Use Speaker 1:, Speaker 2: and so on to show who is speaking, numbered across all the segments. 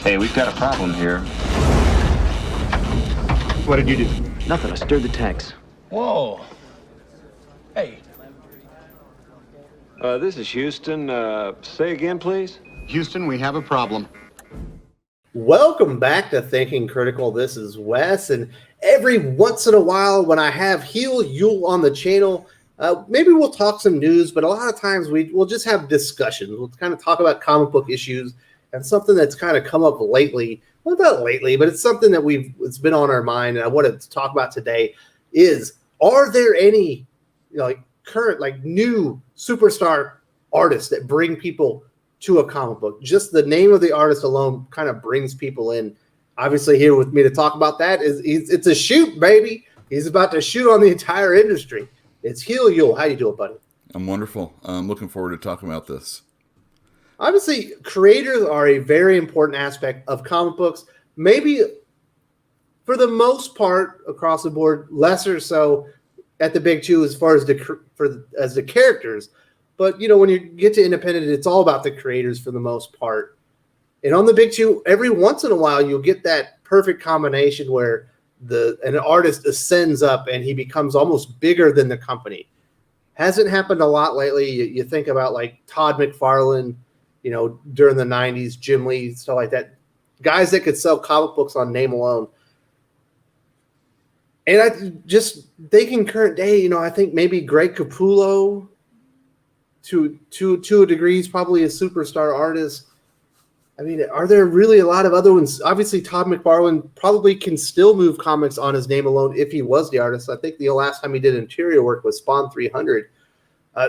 Speaker 1: Hey, we've got a problem here.
Speaker 2: What did you do?
Speaker 3: Nothing. I stirred the tanks.
Speaker 1: Whoa. Hey.
Speaker 4: This is Houston. Say again, please.
Speaker 2: Houston, we have a problem.
Speaker 5: Welcome back to Thinking Critical. This is Wes, and every once in a while when I have Yule on the channel, maybe we'll talk some news, but a lot of times we'll just have discussions. We'll kind of talk about comic book issues and something that's kind of come up lately. Well, not lately, but it's something that it's been on our mind, and I wanted to talk about today is, are there any current, new superstar artists that bring people to a comic book? Just the name of the artist alone kind of brings people in. Obviously, here with me to talk about that it's a shoot, baby. He's about to shoot on the entire industry. It's Yule. How you doing, buddy?
Speaker 6: I'm wonderful. I'm looking forward to talking about this.
Speaker 5: Obviously, creators are a very important aspect of comic books. Maybe for the most part across the board, lesser so at the big two as far as the characters. But when you get to independent, it's all about the creators for the most part. And on the big two, every once in a while, you'll get that perfect combination where an artist ascends up and he becomes almost bigger than the company. Hasn't happened a lot lately. You think about Todd McFarlane, during the 90s, Jim Lee, stuff like that. Guys that could sell comic books on name alone. And I just thinking current day, I think maybe Greg Capullo, to a degree, is probably a superstar artist. I mean, are there really a lot of other ones? Obviously, Todd McFarlane probably can still move comics on his name alone if he was the artist. I think the last time he did interior work was Spawn 300.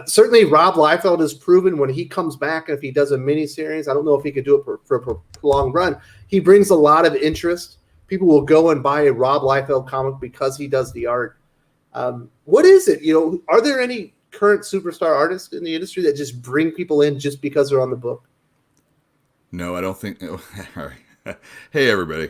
Speaker 5: Certainly, Rob Liefeld has proven when he comes back, if he does a miniseries, I don't know if he could do it for a prolonged run. He brings a lot of interest. People will go and buy a Rob Liefeld comic because he does the art. What is it? Are there any current superstar artists in the industry that just bring people in just because they're on the book?
Speaker 6: No, I don't think. All right. Hey, everybody.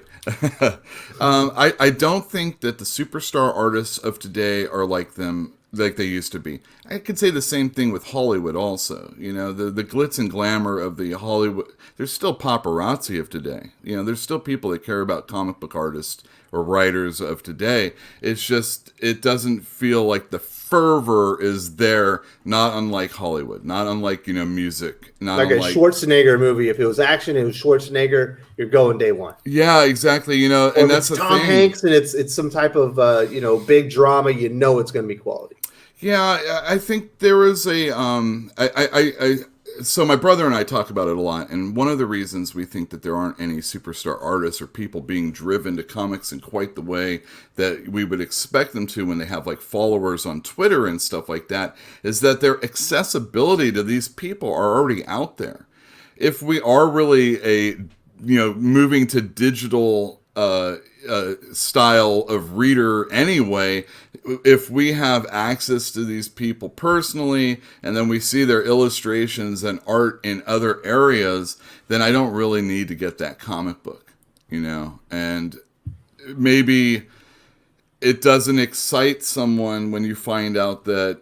Speaker 6: I don't think that the superstar artists of today are like they used to be. I could say the same thing with Hollywood also. The glitz and glamour of the Hollywood, there's still paparazzi of today. There's still people that care about comic book artists or writers of today. It's just, it doesn't feel like the fervor is there, not unlike Hollywood, not unlike, music. Not
Speaker 5: like
Speaker 6: unlike
Speaker 5: a Schwarzenegger movie. If it was action, it was Schwarzenegger, you're going day one.
Speaker 6: Yeah, exactly.
Speaker 5: Or
Speaker 6: And
Speaker 5: if
Speaker 6: that's
Speaker 5: it's
Speaker 6: the
Speaker 5: Tom
Speaker 6: thing.
Speaker 5: Hanks and it's some type of, big drama, it's going to be quality.
Speaker 6: Yeah, I think there is so my brother and I talk about it a lot, and one of the reasons we think that there aren't any superstar artists or people being driven to comics in quite the way that we would expect them to when they have followers on Twitter and stuff like that is that their accessibility to these people are already out there. If we are really moving to digital style of reader anyway, if we have access to these people personally and then we see their illustrations and art in other areas, then I don't really need to get that comic book, and maybe it doesn't excite someone when you find out that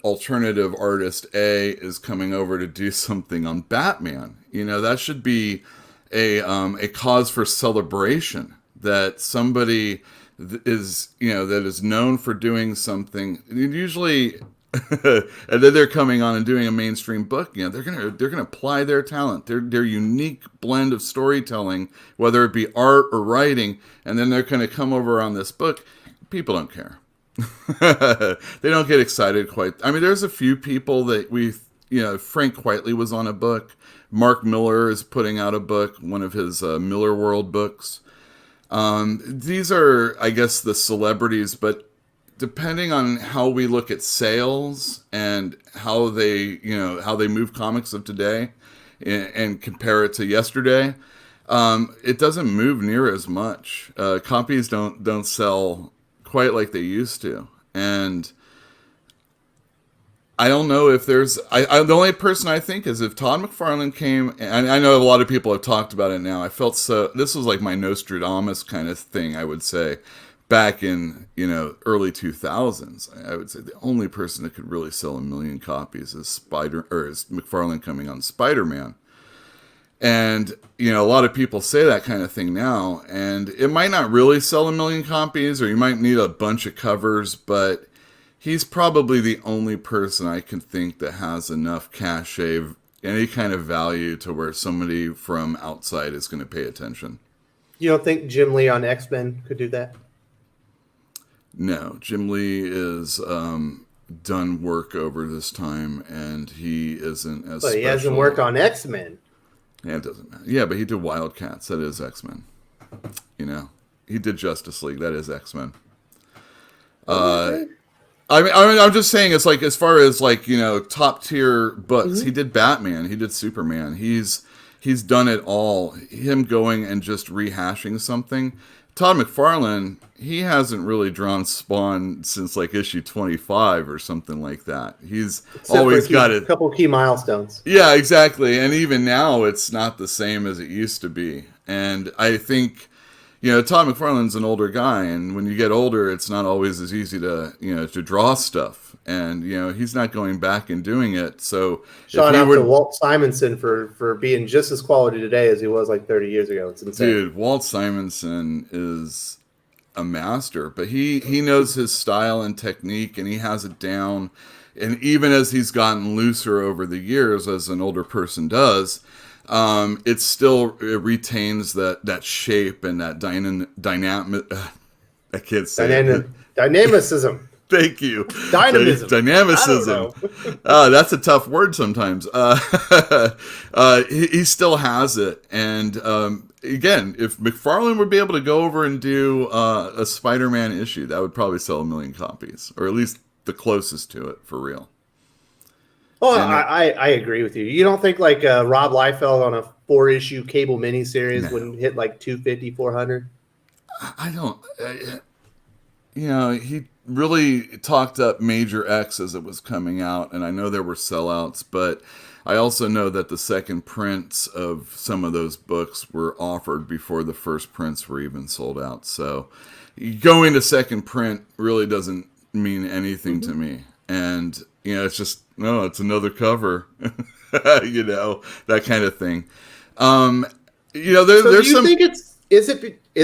Speaker 6: alternative artist A is coming over to do something on Batman. That should be a cause for celebration, that somebody is that is known for doing something usually and then they're coming on and doing a mainstream book. They're gonna apply their talent, their unique blend of storytelling, whether it be art or writing, and then they're gonna come over on this book. People don't care. They don't get excited quite. I mean, there's a few people that Frank Quitely was on a book. Mark Miller is putting out a book, one of his Miller World books. These are, I guess, the celebrities, but depending on how we look at sales and how they move comics of today and compare it to yesterday, it doesn't move near as much. Copies don't sell quite like they used to. And I don't know if there's... the only person I think is if Todd McFarlane came... And I know a lot of people have talked about it now. I felt so... This was like my Nostradamus kind of thing, I would say. Back in, early 2000s. I would say the only person that could really sell 1 million copies is McFarlane coming on Spider-Man. And, a lot of people say that kind of thing now, and it might not really sell 1 million copies, or you might need a bunch of covers, but he's probably the only person I can think that has enough cachet, any kind of value to where somebody from outside is going to pay attention.
Speaker 5: You don't think Jim Lee on X-Men could do that?
Speaker 6: No, Jim Lee is done work over this time, and he isn't as.
Speaker 5: But he hasn't worked on X-Men.
Speaker 6: Yeah, it doesn't matter. Yeah, but he did Wildcats. That is X-Men. He did Justice League. That is X-Men. I'm just saying, it's like, as far as like, top tier books, he did Batman, he did Superman. He's done it all. Him going and just rehashing something. Todd McFarlane, he hasn't really drawn Spawn since like issue 25 or something like that. He's always got a
Speaker 5: couple key milestones.
Speaker 6: Yeah, exactly. And even now, it's not the same as it used to be. And I think, Todd McFarlane's an older guy, and when you get older, it's not always as easy to, to draw stuff. And, he's not going back and doing it. So
Speaker 5: shout out to Walt Simonson for being just as quality today as he was like 30 years ago. It's insane.
Speaker 6: Dude, Walt Simonson is a master, but he knows his style and technique, and he has it down. And even as he's gotten looser over the years, as an older person does, it retains that shape and that dynamic. I can't say
Speaker 5: dynamicism.
Speaker 6: Thank you.
Speaker 5: Dynamism.
Speaker 6: Dynamicism. That's a tough word sometimes. He still has it. And again, if McFarlane would be able to go over and do a Spider-Man issue, that would probably sell 1 million copies, or at least the closest to it, for real.
Speaker 5: Oh, I agree with you. You don't think like Rob Liefeld on a 4-issue cable miniseries would hit like 250, 400?
Speaker 6: I don't. He really talked up Major X as it was coming out, and I know there were sellouts, but I also know that the second prints of some of those books were offered before the first prints were even sold out. So going to second print really doesn't mean anything to me. And, it's just, no, it's another cover, that kind of thing. There's some...
Speaker 5: think is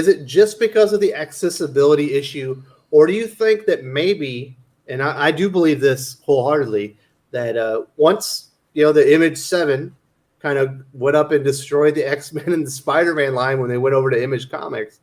Speaker 5: it just because of the accessibility issue, or do you think that maybe, and I do believe this wholeheartedly, that once, the Image 7 kind of went up and destroyed the X-Men and the Spider-Man line when they went over to Image Comics,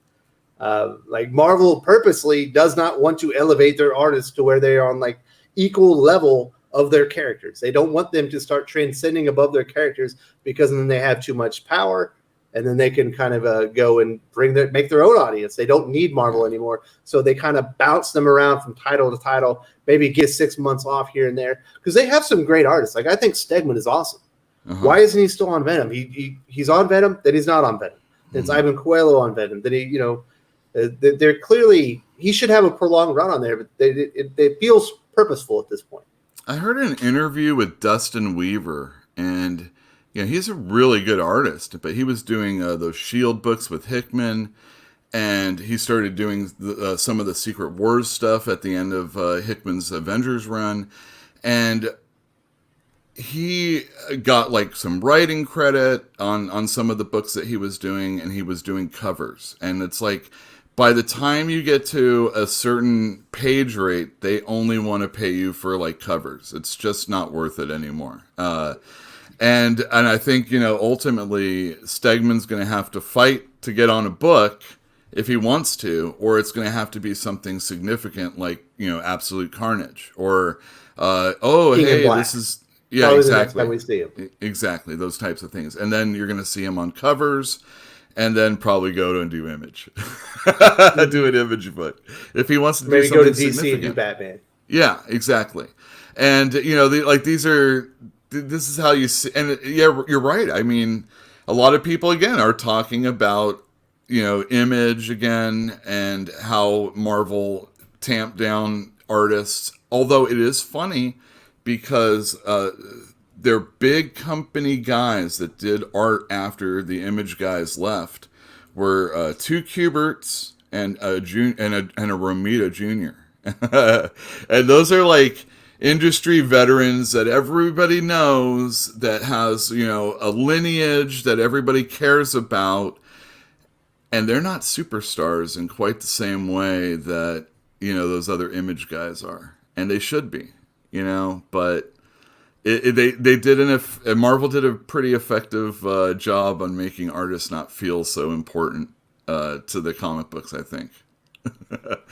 Speaker 5: like Marvel purposely does not want to elevate their artists to where they are on like equal level of their characters. They don't want them to start transcending above their characters, because then they have too much power, and then they can kind of go and make their own audience. They don't need Marvel anymore, so they kind of bounce them around from title to title, maybe get 6 months off here and there, because they have some great artists. Like, I think Stegman is awesome. Why isn't he still on Venom? He's on Venom, then he's not on Venom. It's Ivan Coelho on Venom. Then they're clearly, he should have a prolonged run on there, but it feels purposeful at this point.
Speaker 6: I heard an interview with Dustin Weaver, and he's a really good artist, but he was doing those S.H.I.E.L.D. books with Hickman, and he started doing some of the Secret Wars stuff at the end of Hickman's Avengers run, and he got like some writing credit on some of the books that he was doing, and he was doing covers, and it's like, by the time you get to a certain page rate, they only want to pay you for like covers. It's just not worth it anymore. And I think, ultimately Stegman's going to have to fight to get on a book if he wants to, or it's going to have to be something significant like, Absolute Carnage, or, this is, yeah,
Speaker 5: probably
Speaker 6: exactly.
Speaker 5: The next time we see him.
Speaker 6: Exactly, those types of things. And then you're going to see him on covers, and then probably go and do Image. Do an Image book. If he wants to
Speaker 5: maybe
Speaker 6: do something
Speaker 5: go to DC and do Batman.
Speaker 6: Yeah, exactly. And, this is how you see, and yeah, you're right. I mean, a lot of people, again, are talking about, Image again, and how Marvel tamped down artists. Although it is funny, because they're big company guys that did art after the Image guys left were 2 Kuberts and a Romita Jr. And those are like, industry veterans that everybody knows, that has, you know, a lineage that everybody cares about, and they're not superstars in quite the same way that, you know, those other Image guys are, and they should be, you know. But they did Marvel did a pretty effective job on making artists not feel so important to the comic books, I think.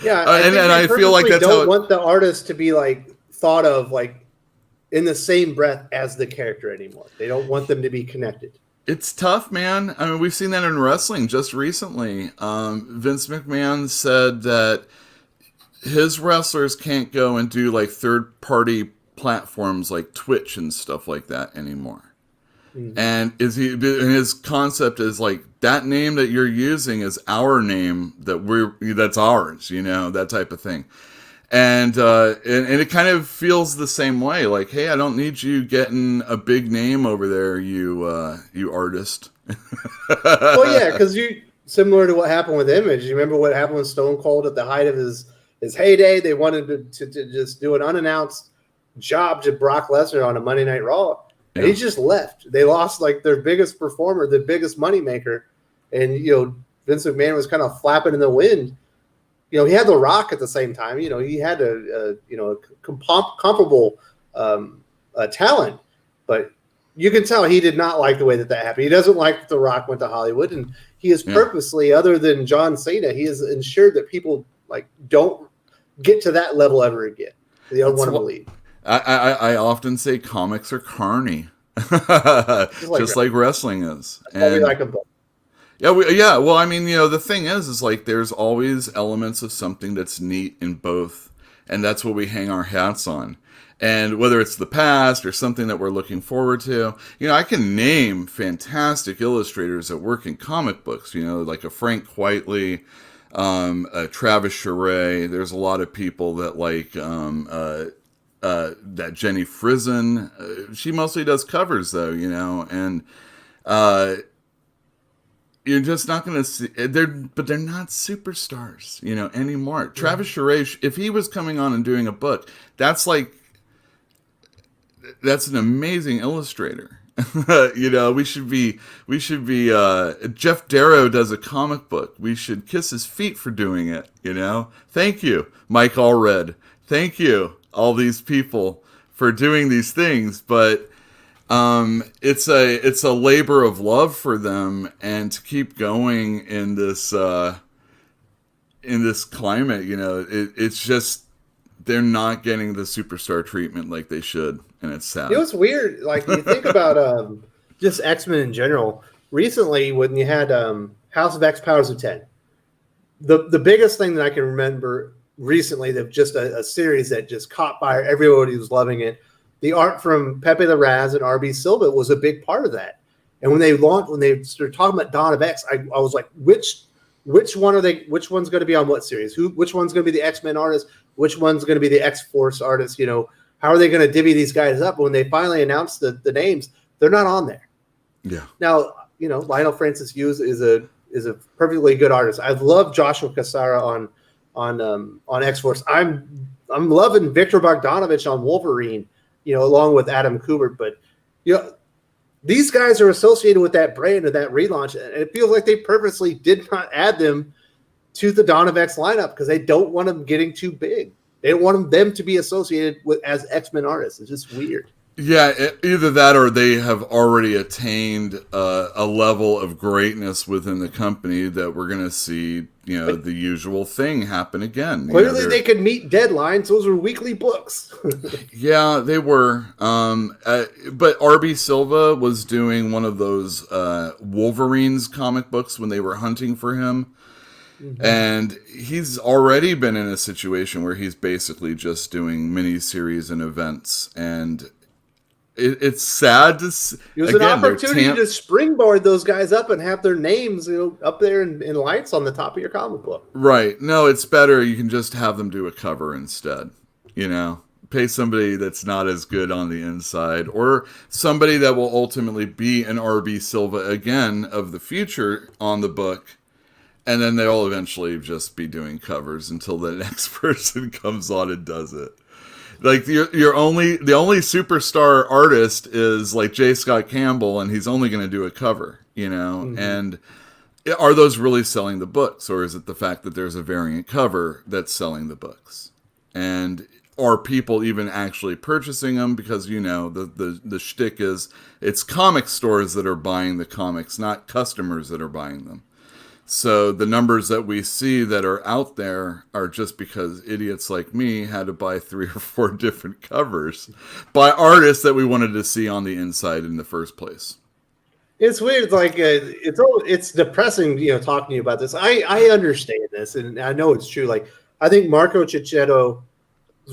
Speaker 5: Yeah,
Speaker 6: and I feel like that's
Speaker 5: don't want the artist to be like thought of like in the same breath as the character anymore. They don't want them to be connected.
Speaker 6: It's tough, man. I mean, we've seen that in wrestling just recently. Vince McMahon said that his wrestlers can't go and do like third-party platforms like Twitch and stuff like that anymore. Mm-hmm. And his concept is like, that name that you're using is our name, that's ours, you know, that type of thing. And it kind of feels the same way. Like, hey, I don't need you getting a big name over there, you artist.
Speaker 5: Well, yeah, because similar to what happened with Image. You remember what happened with Stone Cold at the height of his heyday? They wanted to just do an unannounced job to Brock Lesnar on a Monday Night Raw. And he just left. They lost like their biggest performer, the biggest moneymaker. And, you know, Vince McMahon was kind of flapping in the wind. You know, he had The Rock at the same time. You know, he had a comparable talent. But you can tell he did not like the way that happened. He doesn't like that The Rock went to Hollywood. And he is purposely, other than John Cena, he has ensured that people like don't get to that level ever again. They don't want to believe.
Speaker 6: I often say comics are carny, just like wrestling is.
Speaker 5: That's why we like them both.
Speaker 6: Yeah, well, I mean, you know, the thing is like there's always elements of something that's neat in both, and that's what we hang our hats on. And whether it's the past or something that we're looking forward to, you know, I can name fantastic illustrators that work in comic books, you know, like a Frank Whiteley, Travis Charest. There's a lot of people that like that Jenny Frison. She mostly does covers though, you know, and you're just not going to see but they're not superstars, you know, anymore. Mm-hmm. Travis Charest, if he was coming on and doing a book, that's an amazing illustrator. You know, we should be Jeff Darrow does a comic book. We should kiss his feet for doing it, you know? Thank you, Mike Allred. Thank you, all these people, for doing these things, but it's a labor of love for them, and to keep going in this climate, you know, it's just they're not getting the superstar treatment like they should, and it's sad.
Speaker 5: You know, it's weird. Like you think about just X-Men in general. Recently, when you had House of X, Powers of 10, the biggest thing that I can remember recently, that just a series that just caught fire. Everybody was loving it. The art from Pepe Larraz and RB Silva was a big part of that. And when they started talking about Dawn of X, I was like, which one are they? Which one's going to be on what series? Which one's going to be the X-Men artist? Which one's going to be the X-Force artist? You know, how are they going to divvy these guys up? When they finally announced the names, they're not on there. Yeah. Now, you know, Lionel Francis Hughes is a perfectly good artist. I've loved Joshua Cassara on X-Force. I'm loving Victor Bogdanovich on Wolverine, you know, along with Adam Kubert. But, you know, these guys are associated with that brand and that relaunch, and it feels like they purposely did not add them to the Dawn of X lineup because they don't want them getting too big. They don't want them to be associated with as X-Men artists. It's just weird.
Speaker 6: Yeah, either that or they have already attained a level of greatness within the company that we're going to see, you know, the usual thing happen again.
Speaker 5: Clearly,
Speaker 6: you know,
Speaker 5: they could meet deadlines. Those are weekly books.
Speaker 6: Yeah, they were. But RB Silva was doing one of those Wolverines comic books when they were hunting for him. Mm-hmm. And he's already been in a situation where he's basically just doing miniseries and events, and it's sad to see.
Speaker 5: It was an opportunity to springboard those guys up and have their names, you know, up there in lights on the top of your comic book.
Speaker 6: Right. No, it's better. You can just have them do a cover instead. You know, pay somebody that's not as good on the inside, or somebody that will ultimately be an RB Silva again of the future on the book. And then they'll eventually just be doing covers until the next person comes on and does it. Like the only superstar artist is like J. Scott Campbell, and he's only going to do a cover, And are those really selling the books, or is it the fact that there's a variant cover that's selling the books? And are people even actually purchasing them? Because the shtick is it's comic stores that are buying the comics, not customers that are buying them. So the numbers that we see that are out there are just because idiots like me had to buy 3 or 4 different covers by artists that we wanted to see on the inside in the first place.
Speaker 5: It's weird. It's like it's depressing, talking to you about this. I understand this, and I know it's true. Like I think Marco Cicchetto's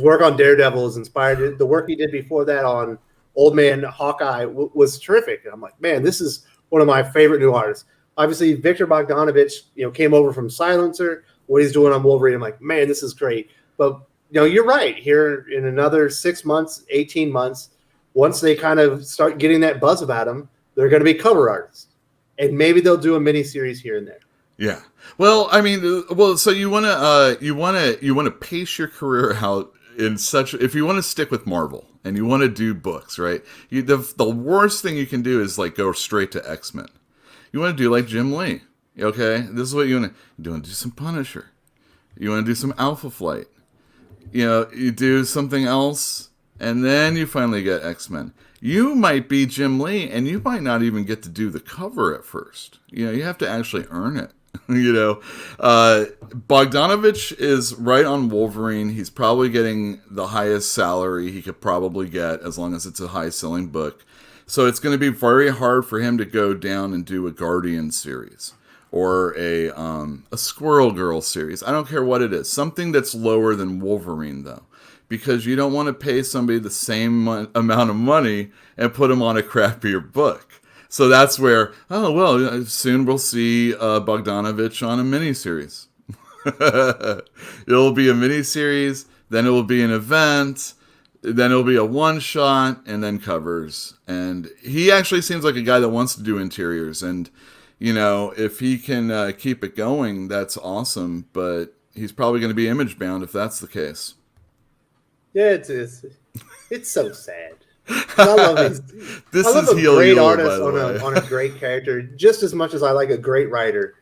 Speaker 5: work on Daredevil is inspired. The work he did before that on Old Man Hawkeye was terrific. And I'm like, man, this is one of my favorite new artists. Obviously, Victor Bogdanovich, came over from Silencer. What he's doing on Wolverine, I'm like, man, this is great. But you're right. Here in another 6 months, 18 months, once they kind of start getting that buzz about him, they're going to be cover artists, and maybe they'll do a mini series here and there.
Speaker 6: Yeah. Well, I mean, so you want to pace your career out in such. If you want to stick with Marvel and you want to do books, right? The worst thing you can do is like go straight to X-Men. You want to do like Jim Lee. Okay, this is what you want to. You want to do some Punisher. You want to do some Alpha Flight. You do something else, and then you finally get X-Men. You might be Jim Lee, and you might not even get to do the cover at first. You have to actually earn it. Bogdanovich is right on Wolverine. He's probably getting the highest salary he could probably get, as long as it's a high-selling book. So it's going to be very hard for him to go down and do a Guardian series or a Squirrel Girl series. I don't care what it is. Something that's lower than Wolverine, though. Because you don't want to pay somebody the same amount of money and put them on a crappier book. So that's where, soon we'll see Bogdanovich on a miniseries. It'll be a miniseries, then it will be an event, then it'll be a one-shot, and then covers. And he actually seems like a guy that wants to do interiors. And, if he can keep it going, that's awesome. But he's probably going to be image-bound if that's the case.
Speaker 5: Yeah, it's so sad. I love
Speaker 6: this
Speaker 5: I love
Speaker 6: is
Speaker 5: a great
Speaker 6: Heel,
Speaker 5: artist on a great character just as much as I like a great writer.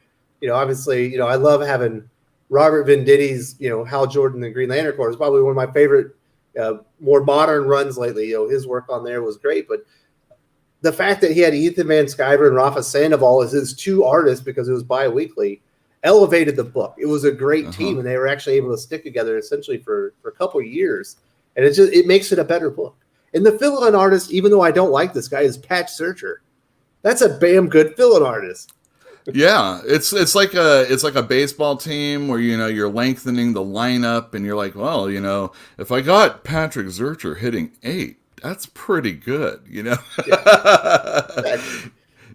Speaker 5: Obviously, I love having Robert Venditti's, Hal Jordan and Green Lantern Corps is probably one of my favorite more modern runs lately. His work on there was great, but the fact that he had Ethan Van Sciver and Rafa Sandoval as his 2 artists because it was bi-weekly elevated the book. It was a great team, and they were actually able to stick together essentially for a couple of years, and it makes it a better book. And the fill-in artist, even though I don't like this guy, is Patch Searcher. That's a damn good fill-in artist.
Speaker 6: Yeah, it's like a baseball team where you're lengthening the lineup, and you're like, well, if I got Patrick Zurcher hitting 8, that's pretty good, Yeah.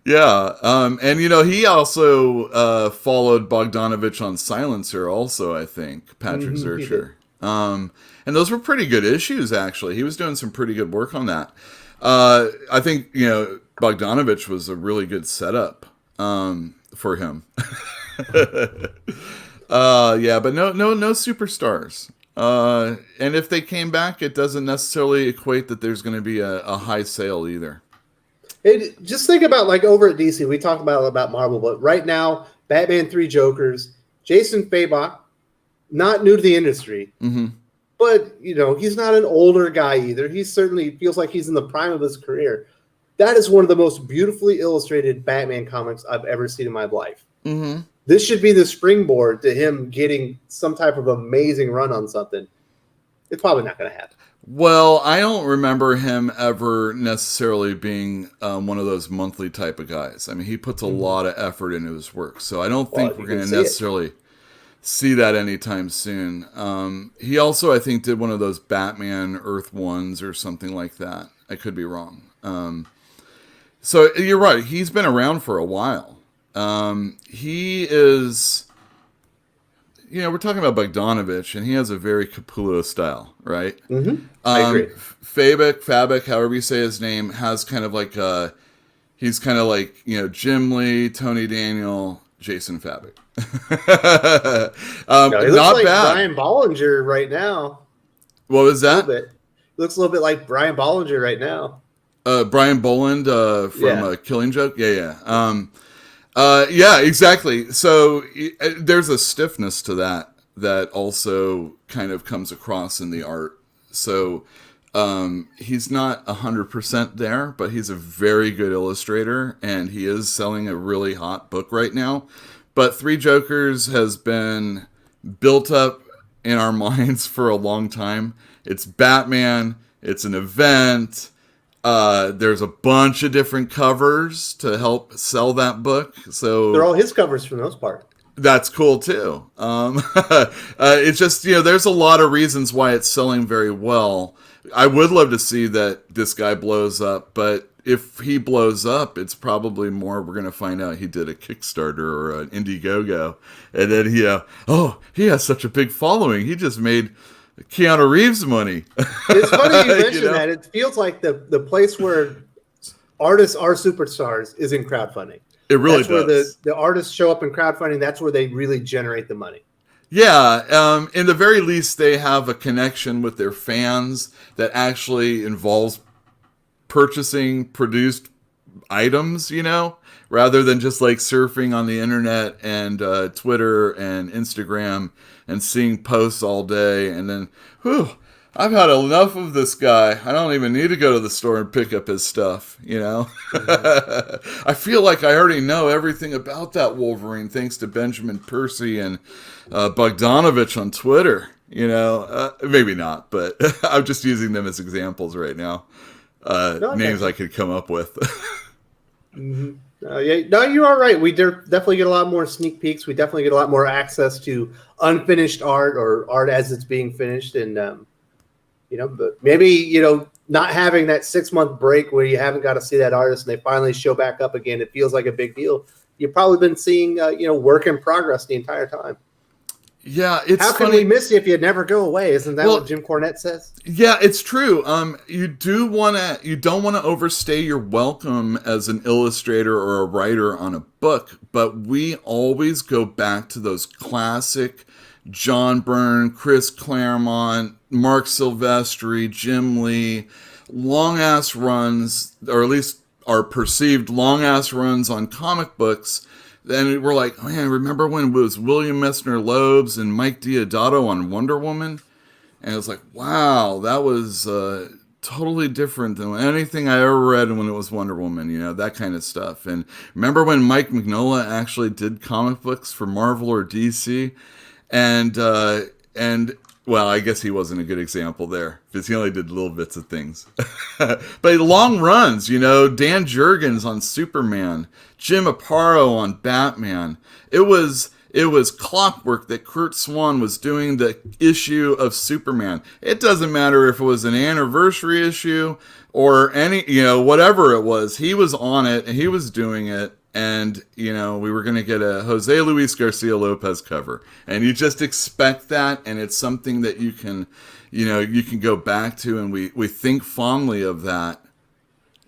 Speaker 6: Yeah, and he also followed Bogdanovich on Silencer, also, I think, Patrick Zurcher. And those were pretty good issues, actually. He was doing some pretty good work on that. I think Bogdanovich was a really good setup for him. Yeah, but no superstars. And if they came back, it doesn't necessarily equate that there's going to be a high sale either.
Speaker 5: Just think about like over at DC, we talk about Marvel, but right now, Batman 3 Jokers, Jason Fabok, not new to the industry, but he's not an older guy either. He certainly feels like he's in the prime of his career. That is one of the most beautifully illustrated Batman comics I've ever seen in my life. This should be the springboard to him getting some type of amazing run on something. It's probably not going to happen.
Speaker 6: Well, I don't remember him ever necessarily being one of those monthly type of guys. I mean, he puts a lot of effort into his work, so I don't think we're going to necessarily see that anytime soon. He also, I think, did one of those Batman Earth Ones or something like that. I could be wrong. So you're right. He's been around for a while. He is... we're talking about Bogdanovich, and he has a very Capullo style, right?
Speaker 5: I agree.
Speaker 6: Fabok, however you say his name, has kind of like he's kind of like Jim Lee, Tony Daniel, Jason Fabok.
Speaker 5: He looks
Speaker 6: not
Speaker 5: like
Speaker 6: bad.
Speaker 5: Brian Bollinger right now.
Speaker 6: What was that?
Speaker 5: Looks a little bit like Brian Bollinger right now.
Speaker 6: Brian Boland from Killing Joke. Yeah. Yeah, exactly. So there's a stiffness to that also kind of comes across in the art. So he's not 100% there, but he's a very good illustrator, and he is selling a really hot book right now. But Three Jokers has been built up in our minds for a long time. It's Batman. It's an event. There's a bunch of different covers to help sell that book. So
Speaker 5: they're all his covers for the most part.
Speaker 6: That's cool too. It's just, there's a lot of reasons why it's selling very well. I would love to see that this guy blows up, but if he blows up, it's probably more we're going to find out he did a Kickstarter or an Indiegogo. And then he has such a big following. He just made Keanu Reeves money.
Speaker 5: It's funny you mention that. It feels like the place where artists are superstars is in crowdfunding.
Speaker 6: It really
Speaker 5: does. Where the artists show up in crowdfunding. That's where they really generate the money.
Speaker 6: Yeah, in the very least, they have a connection with their fans that actually involves purchasing produced items, rather than just like surfing on the internet and Twitter and Instagram and seeing posts all day. And then, I've had enough of this guy. I don't even need to go to the store and pick up his stuff, I feel like I already know everything about that Wolverine thanks to Benjamin Percy and Bogdanovich on Twitter, maybe not, but I'm just using them as examples right now. Names I could come up with.
Speaker 5: Mm-hmm. No, you are right. We definitely get a lot more sneak peeks. We definitely get a lot more access to unfinished art or art as it's being finished. And, but maybe, not having that 6-month break where you haven't got to see that artist and they finally show back up again, it feels like a big deal. You've probably been seeing, work in progress the entire time.
Speaker 6: Yeah, it's
Speaker 5: how can
Speaker 6: funny.
Speaker 5: we miss you if you never go away? Isn't that what Jim Cornette says?
Speaker 6: Yeah, it's true. You don't want to overstay your welcome as an illustrator or a writer on a book, but we always go back to those classic John Byrne, Chris Claremont, Mark Silvestri, Jim Lee, long ass runs, or at least are perceived long ass runs on comic books. Then we're like, man, remember when it was William Messner Loebs and Mike Deodato on Wonder Woman? And it was like, wow, that was totally different than anything I ever read when it was Wonder Woman, that kind of stuff. And remember when Mike Mignola actually did comic books for Marvel or DC? And well, I guess he wasn't a good example there because he only did little bits of things. But long runs, Dan Jurgens on Superman, Jim Aparo on Batman. It was clockwork that Kurt Swan was doing the issue of Superman. It doesn't matter if it was an anniversary issue or any, whatever it was. He was on it and he was doing it. And, we were going to get a Jose Luis Garcia Lopez cover. And you just expect that. And it's something that you can go back to. And we think fondly of that.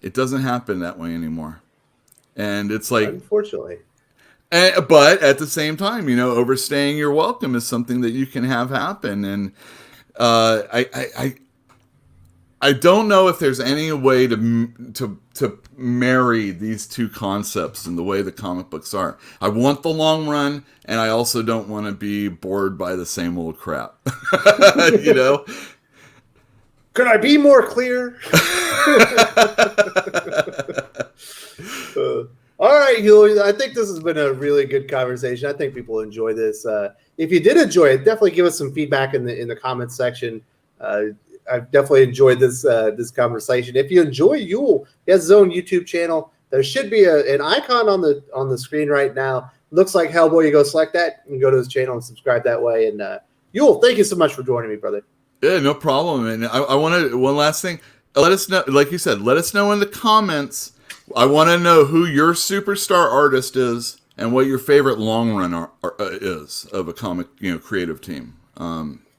Speaker 6: It doesn't happen that way anymore. And it's like,
Speaker 5: unfortunately.
Speaker 6: But at the same time, overstaying your welcome is something that you can have happen. And I don't know if there's any way to marry these two concepts in the way the comic books are. I want the long run, and I also don't want to be bored by the same old crap.
Speaker 5: Could I be more clear? All right, Hugh. I think this has been a really good conversation. I think people enjoy this. If you did enjoy it, definitely give us some feedback in the comments section. I've definitely enjoyed this conversation. If you enjoy Yule, he has his own YouTube channel. There should be an icon on the screen right now. Looks like Hellboy. You go select that and go to his channel and subscribe that way. And Yule, thank you so much for joining me, brother.
Speaker 6: Yeah, no problem. And I wanted one last thing. Let us know, like you said, let us know in the comments. I want to know who your superstar artist is and what your favorite long run is of a comic, creative team.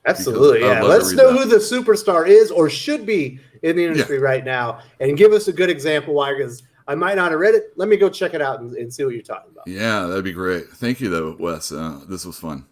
Speaker 5: Absolutely, yeah. Let's know who the superstar is or should be in the industry right now, and give us a good example why, because I might not have read it. Let me go check it out and see what you're talking about.
Speaker 6: Yeah, that'd be great. Thank you, though, Wes. This was fun.